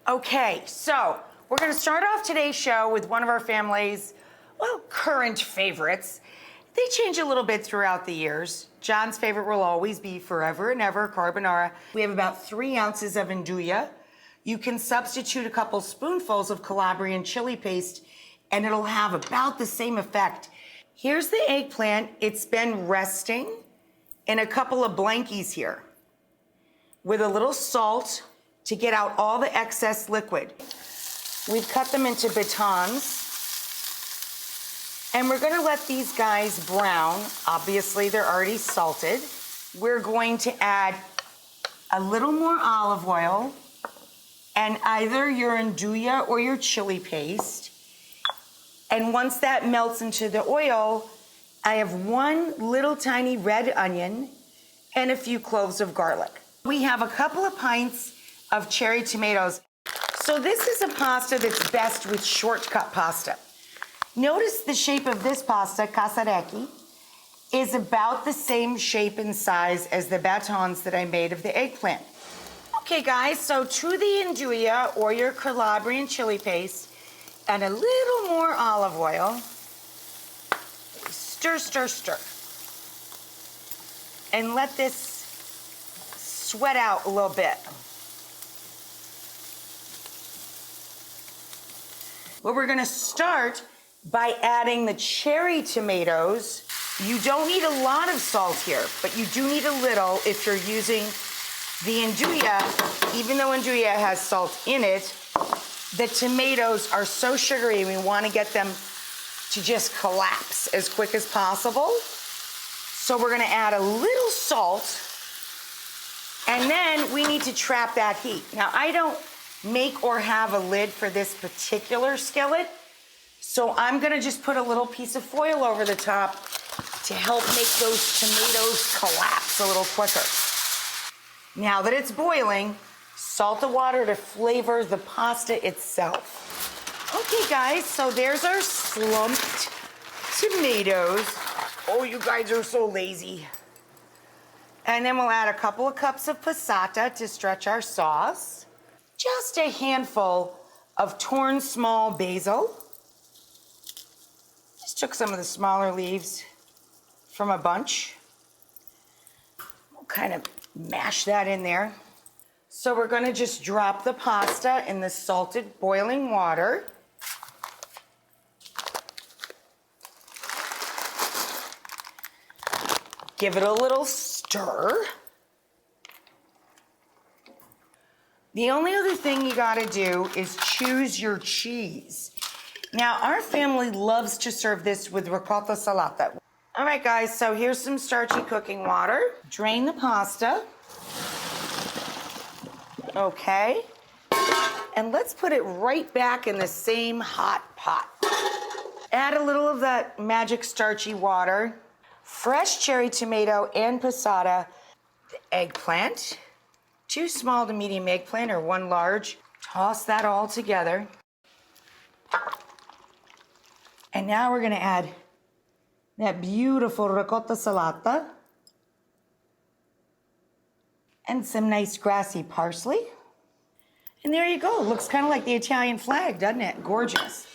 Okay, so we're gonna start off today's show with one of our family's, well, current favorites. They change a little bit throughout the years. John's favorite will always be forever and ever carbonara. We have about 3 ounces of Nduja. You can substitute a couple spoonfuls of Calabrian chili paste and it'll have about the same effect. Here's the eggplant. It's been resting in a couple of blankies here with a little salt to get out all the excess liquid. We've cut them into batons. And we're gonna let these guys brown. Obviously, they're already salted. We're going to add a little more olive oil and either your Nduja or your chili paste. And once that melts into the oil, I have 1 little tiny red onion and a few cloves of garlic. We have a couple of pints of cherry tomatoes. So this is a pasta that's best with shortcut pasta. Notice the shape of this pasta, casarecchi, is about the same shape and size as the batons that I made of the eggplant. Okay guys, so to the Nduja or your Calabrian chili paste and a little more olive oil, stir, stir, stir. And let this sweat out a little bit. Well, we're gonna start by adding the cherry tomatoes. You don't need a lot of salt here, but you do need a little if you're using the Nduja. Even though Nduja has salt in it, the tomatoes are so sugary and we want to get them to just collapse as quick as possible. So we're gonna add a little salt and then we need to trap that heat. Now, I don't make or have a lid for this particular skillet, so I'm gonna just put a little piece of foil over the top to help make those tomatoes collapse a little quicker. Now that it's boiling, salt the water to flavor the pasta itself. Okay guys, so there's our slumped tomatoes. Oh, you guys are so lazy. And then we'll add a couple of cups of passata to stretch our sauce. Just a handful of torn small basil. Just took some of the smaller leaves from a bunch. We'll kind of mash that in there. So we're gonna just drop the pasta in the salted boiling water. Give it a little stir. The only other thing you gotta do is choose your cheese. Now, our family loves to serve this with ricotta salata. All right, guys, so here's some starchy cooking water. Drain the pasta. Okay. And let's put it right back in the same hot pot. Add a little of that magic starchy water, fresh cherry tomato and passata, the eggplant, 2 small to medium eggplant or 1 large. Toss that all together. And now we're gonna add that beautiful ricotta salata and some nice grassy parsley. And there you go. It looks kind of like the Italian flag, doesn't it? Gorgeous.